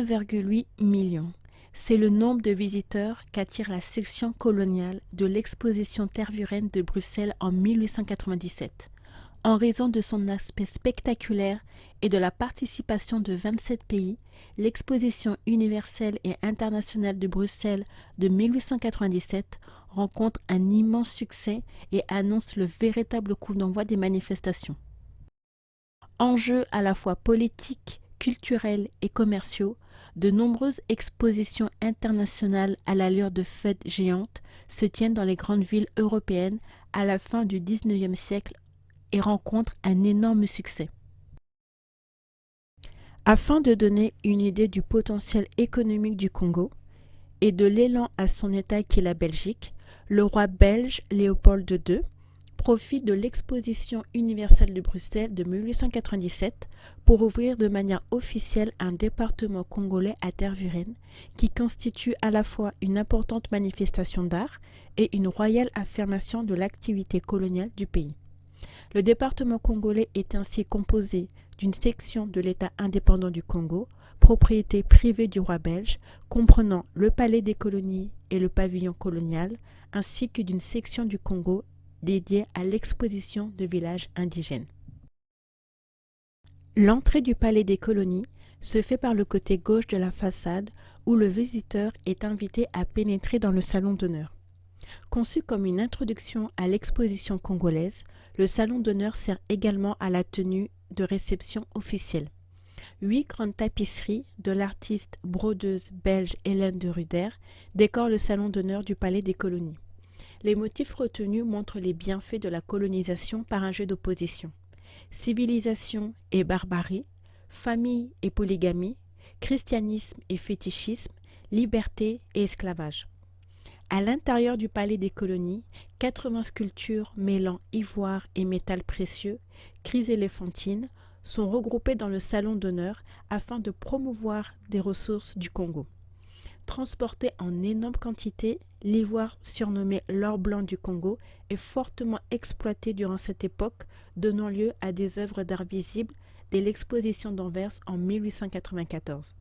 1,8 million. C'est le nombre de visiteurs qu'attire la section coloniale de l'exposition Tervuren de Bruxelles en 1897. En raison de son aspect spectaculaire et de la participation de 27 pays, l'exposition universelle et internationale de Bruxelles de 1897 rencontre un immense succès et annonce le véritable coup d'envoi des manifestations. Enjeux à la fois politiques, culturels et commerciaux, de nombreuses expositions internationales à l'allure de fêtes géantes se tiennent dans les grandes villes européennes à la fin du XIXe siècle et rencontrent un énorme succès. Afin de donner une idée du potentiel économique du Congo et de l'élan à son état qu'est la Belgique, le roi belge Léopold II profite de l'exposition universelle de Bruxelles de 1897 pour ouvrir de manière officielle un département congolais à Tervuren qui constitue à la fois une importante manifestation d'art et une royale affirmation de l'activité coloniale du pays. Le département congolais est ainsi composé d'une section de l'État indépendant du Congo, propriété privée du roi belge, comprenant le palais des colonies et le pavillon colonial, ainsi que d'une section du Congo dédiée à l'exposition de villages indigènes. L'entrée du palais des colonies se fait par le côté gauche de la façade où le visiteur est invité à pénétrer dans le salon d'honneur. Conçu comme une introduction à l'exposition congolaise, le salon d'honneur sert également à la tenue de réception officielle. 8 grandes tapisseries de l'artiste brodeuse belge Hélène de Ruder décorent le salon d'honneur du palais des colonies. Les motifs retenus montrent les bienfaits de la colonisation par un jeu d'opposition. Civilisation et barbarie, famille et polygamie, christianisme et fétichisme, liberté et esclavage. À l'intérieur du palais des colonies, 80 sculptures mêlant ivoire et métal précieux, chryséléphantines, sont regroupées dans le salon d'honneur afin de promouvoir des ressources du Congo. Transporté en énorme quantité, l'ivoire surnommé l'or blanc du Congo est fortement exploité durant cette époque, donnant lieu à des œuvres d'art visibles dès l'exposition d'Anvers en 1894.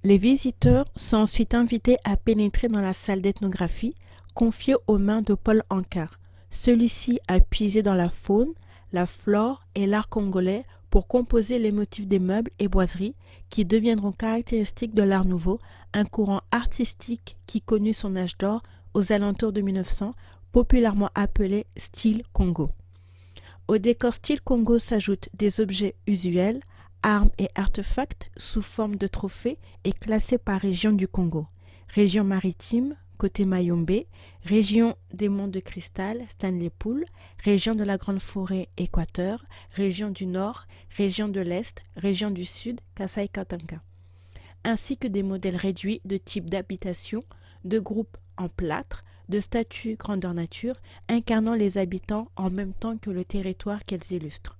Les visiteurs sont ensuite invités à pénétrer dans la salle d'ethnographie confiée aux mains de Paul Ankar. Celui-ci a puisé dans la faune, la flore et l'art congolais pour composer les motifs des meubles et boiseries qui deviendront caractéristiques de l'Art nouveau, un courant artistique qui connut son âge d'or aux alentours de 1900, populairement appelé style Congo. Au décor style Congo s'ajoutent des objets usuels, armes et artefacts sous forme de trophées et classés par région du Congo. Région maritime, côté Mayombe, région des monts de cristal, Stanley Pool, région de la Grande Forêt, Équateur, région du Nord, région de l'Est, région du Sud, Kasai Katanga, ainsi que des modèles réduits de type d'habitation, de groupes en plâtre, de statues grandeur nature, incarnant les habitants en même temps que le territoire qu'elles illustrent.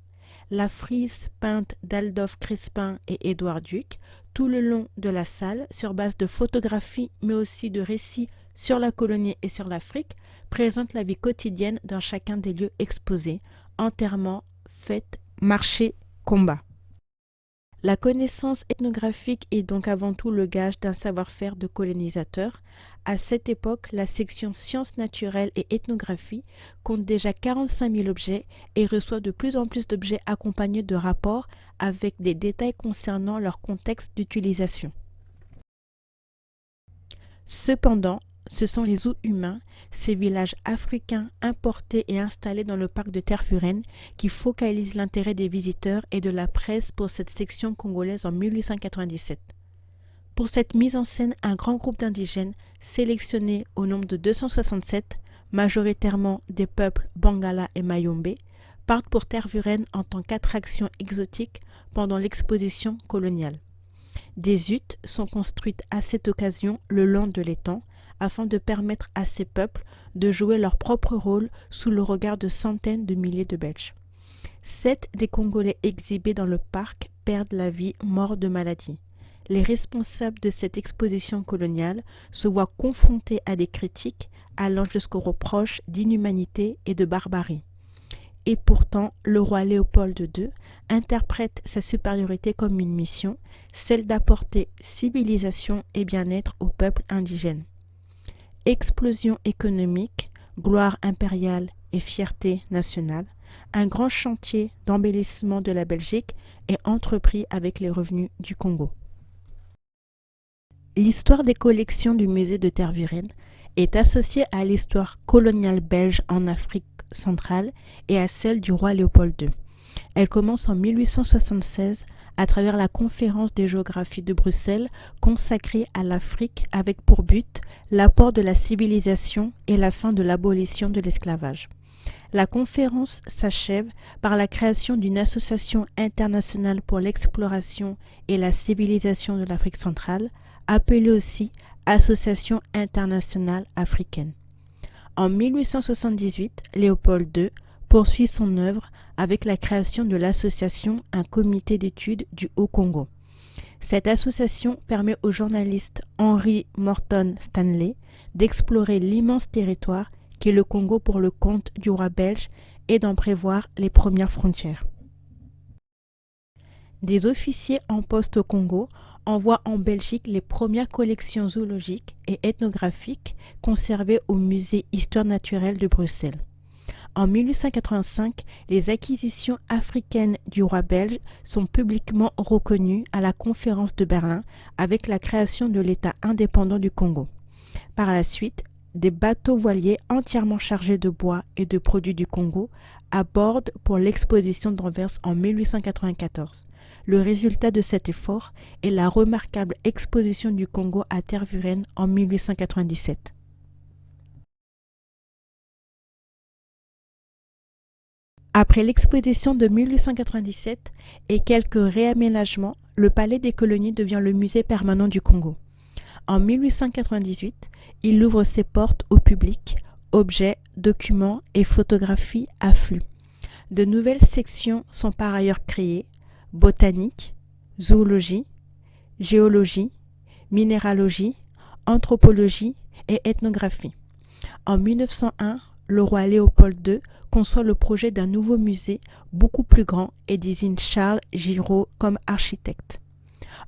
La frise peinte d'Adolphe Crespin et Édouard Duc, tout le long de la salle, sur base de photographies mais aussi de récits sur la colonie et sur l'Afrique, présente la vie quotidienne dans chacun des lieux exposés, enterrements, fêtes, marchés, combats. La connaissance ethnographique est donc avant tout le gage d'un savoir-faire de colonisateur. À cette époque, la section sciences naturelles et ethnographie compte déjà 45 000 objets et reçoit de plus en plus d'objets accompagnés de rapports avec des détails concernant leur contexte d'utilisation. Cependant, ce sont les Zou-humains, ces villages africains importés et installés dans le parc de Tervuren, qui focalisent l'intérêt des visiteurs et de la presse pour cette section congolaise en 1897. Pour cette mise en scène, un grand groupe d'indigènes, sélectionnés au nombre de 267, majoritairement des peuples Bangala et Mayombe, partent pour Tervuren en tant qu'attraction exotique pendant l'exposition coloniale. Des huttes sont construites à cette occasion le long de l'étang, afin de permettre à ces peuples de jouer leur propre rôle sous le regard de centaines de milliers de Belges. 7 des Congolais exhibés dans le parc perdent la vie, morts de maladie. Les responsables de cette exposition coloniale se voient confrontés à des critiques allant jusqu'aux reproches d'inhumanité et de barbarie. Et pourtant, le roi Léopold II interprète sa supériorité comme une mission, celle d'apporter civilisation et bien-être au peuple indigène. Explosion économique, gloire impériale et fierté nationale, un grand chantier d'embellissement de la Belgique est entrepris avec les revenus du Congo. L'histoire des collections du musée de Tervuren est associée à l'histoire coloniale belge en Afrique centrale et à celle du roi Léopold II. Elle commence en 1876 à travers la conférence de géographie de Bruxelles consacrée à l'Afrique avec pour but l'apport de la civilisation et la fin de l'abolition de l'esclavage. La conférence s'achève par la création d'une association internationale pour l'exploration et la civilisation de l'Afrique centrale, appelée aussi Association internationale africaine. En 1878, Léopold II poursuit son œuvre avec la création de l'association Un comité d'études du Haut-Congo. Cette association permet au journaliste Henry Morton Stanley d'explorer l'immense territoire qu'est le Congo pour le compte du roi belge et d'en prévoir les premières frontières. Des officiers en poste au Congo envoient en Belgique les premières collections zoologiques et ethnographiques conservées au musée Histoire naturelle de Bruxelles. En 1885, les acquisitions africaines du roi belge sont publiquement reconnues à la conférence de Berlin avec la création de l'État indépendant du Congo. Par la suite, des bateaux voiliers entièrement chargés de bois et de produits du Congo abordent pour l'exposition d'Anvers en 1894. Le résultat de cet effort est la remarquable exposition du Congo à Tervuren en 1897. Après l'exposition de 1897 et quelques réaménagements, le Palais des colonies devient le musée permanent du Congo. En 1898, il ouvre ses portes au public, objets, documents et photographies affluent. De nouvelles sections sont par ailleurs créées, botanique, zoologie, géologie, minéralogie, anthropologie et ethnographie. En 1901, le roi Léopold II conçoit le projet d'un nouveau musée beaucoup plus grand et désigne Charles Giraud comme architecte.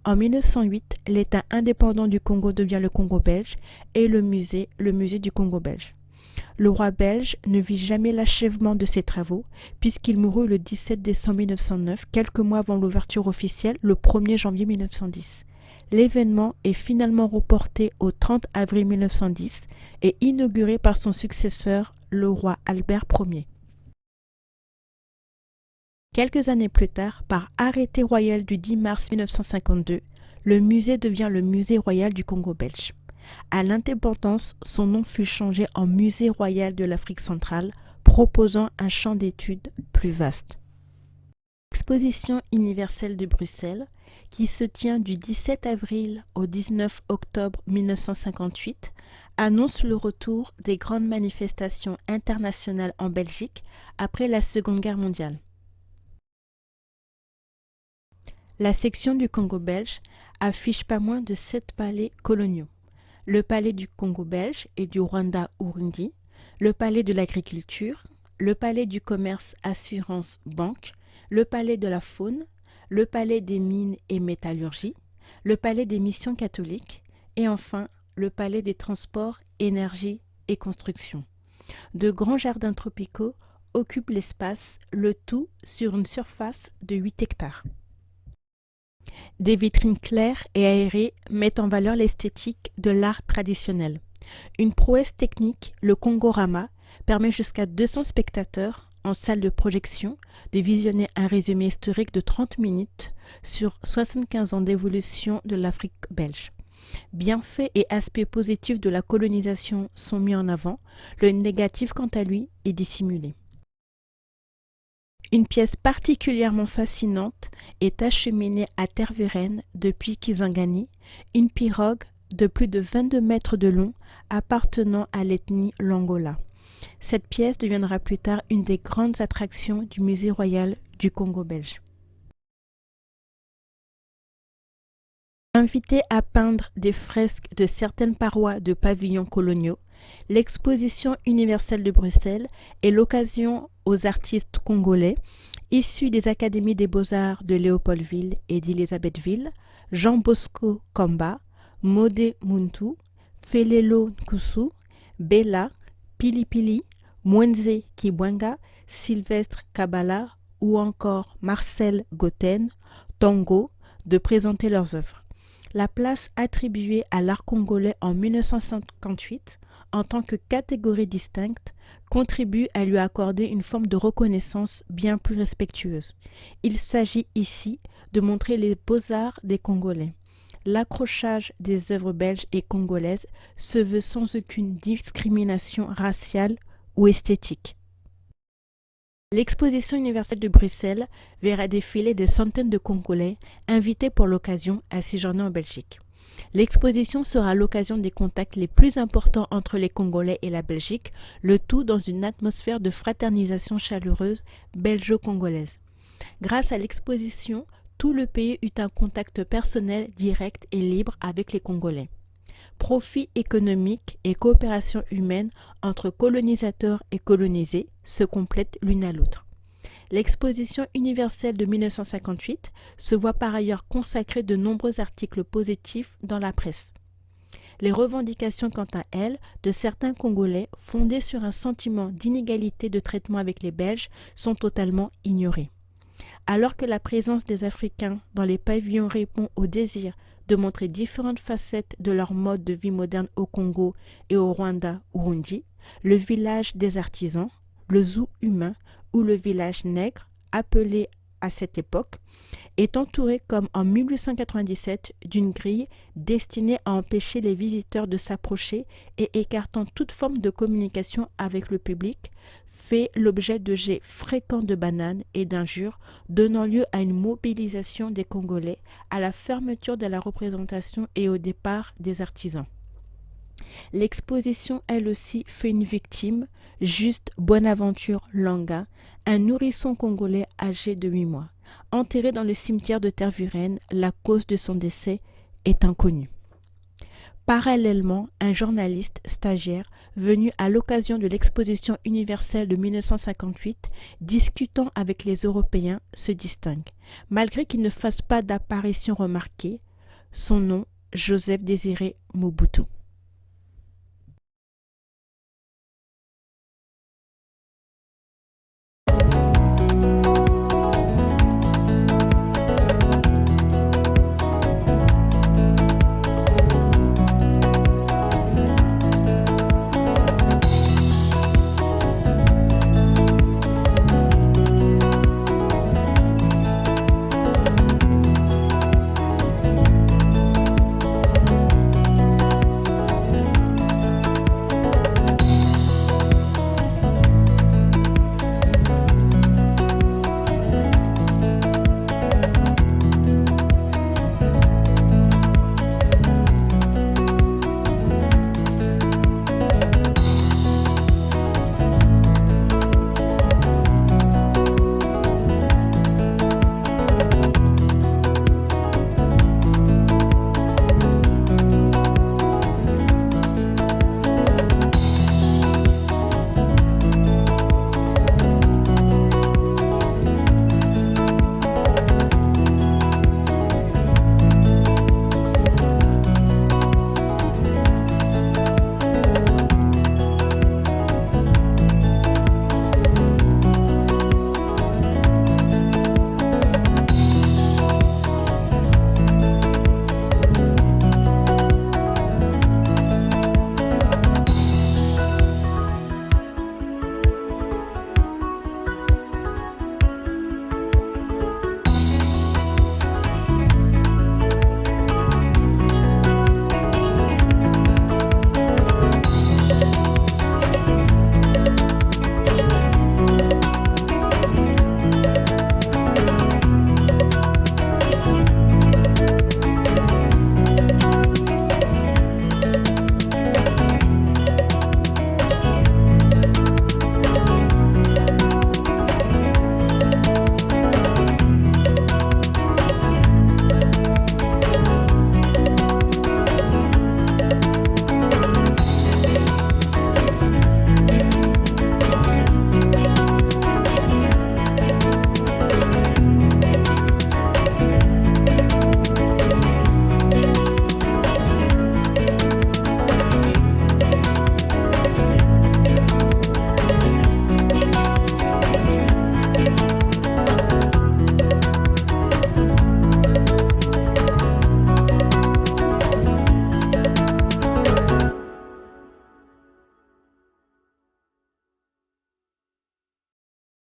En 1908, l'État indépendant du Congo devient le Congo belge et le musée du Congo belge. Le roi belge ne vit jamais l'achèvement de ses travaux puisqu'il mourut le 17 décembre 1909, quelques mois avant l'ouverture officielle, le 1er janvier 1910. L'événement est finalement reporté au 30 avril 1910 et inauguré par son successeur, le roi Albert Ier. Quelques années plus tard, par arrêté royal du 10 mars 1952, le musée devient le Musée royal du Congo belge. À l'indépendance, son nom fut changé en Musée royal de l'Afrique centrale, proposant un champ d'études plus vaste. L'exposition universelle de Bruxelles, qui se tient du 17 avril au 19 octobre 1958, annonce le retour des grandes manifestations internationales en Belgique après la Seconde Guerre mondiale. La section du Congo belge affiche pas moins de 7 palais coloniaux. Le palais du Congo belge et du Rwanda-Urundi, le palais de l'agriculture, le palais du commerce assurance-banque, le palais de la faune, le palais des mines et métallurgie, le palais des missions catholiques et enfin le palais des transports, énergie et construction. De grands jardins tropicaux occupent l'espace, le tout sur une surface de 8 hectares. Des vitrines claires et aérées mettent en valeur l'esthétique de l'art traditionnel. Une prouesse technique, le Congorama, permet jusqu'à 200 spectateurs en salle de projection de visionner un résumé historique de 30 minutes sur 75 ans d'évolution de l'Afrique belge. Bienfaits et aspects positifs de la colonisation sont mis en avant, le négatif quant à lui est dissimulé. Une pièce particulièrement fascinante est acheminée à Tervuren depuis Kisangani, une pirogue de plus de 22 mètres de long appartenant à l'ethnie Langola. Cette pièce deviendra plus tard une des grandes attractions du Musée royal du Congo belge. Invité à peindre des fresques de certaines parois de pavillons coloniaux, L'exposition universelle de Bruxelles est l'occasion aux artistes congolais issus des académies des beaux-arts de Léopoldville et d'Elisabethville, Jean Bosco Kamba, Modé Muntu, Felelo Nkusu, Bella, Pilipili, Mwenze Kibwanga, Sylvestre Kabala ou encore Marcel Goten, Tango, de présenter leurs œuvres. La place attribuée à l'art congolais en 1958 en tant que catégorie distincte contribue à lui accorder une forme de reconnaissance bien plus respectueuse. Il s'agit ici de montrer les beaux-arts des Congolais. L'accrochage des œuvres belges et congolaises se veut sans aucune discrimination raciale ou esthétique. L'exposition universelle de Bruxelles verra défiler des centaines de Congolais invités pour l'occasion à séjourner en Belgique. L'exposition sera l'occasion des contacts les plus importants entre les Congolais et la Belgique, le tout dans une atmosphère de fraternisation chaleureuse belgeo-congolaise. Grâce à l'exposition, tout le pays eut un contact personnel, direct et libre avec les Congolais. Profit économique et coopération humaine entre colonisateurs et colonisés se complètent l'une à l'autre. L'exposition universelle de 1958 se voit par ailleurs consacrer de nombreux articles positifs dans la presse. Les revendications, quant à elles, de certains Congolais fondées sur un sentiment d'inégalité de traitement avec les Belges sont totalement ignorées. Alors que la présence des Africains dans les pavillons répond au désir de montrer différentes facettes de leur mode de vie moderne au Congo et au Rwanda-Urundi, le village des artisans, le zoo humain ou le village nègre, appelé à cette époque, est entouré comme en 1897 d'une grille destinée à empêcher les visiteurs de s'approcher et écartant toute forme de communication avec le public, fait l'objet de jets fréquents de bananes et d'injures, donnant lieu à une mobilisation des Congolais, à la fermeture de la représentation et au départ des artisans. L'exposition, elle aussi, fait une victime, Juste Bonaventure Langa, un nourrisson congolais âgé de 8 mois. Enterré dans le cimetière de Tervuren, la cause de son décès est inconnue. Parallèlement, un journaliste stagiaire venu à l'occasion de l'exposition universelle de 1958, discutant avec les Européens, se distingue. Malgré qu'il ne fasse pas d'apparition remarquée, son nom, Joseph Désiré Mobutu.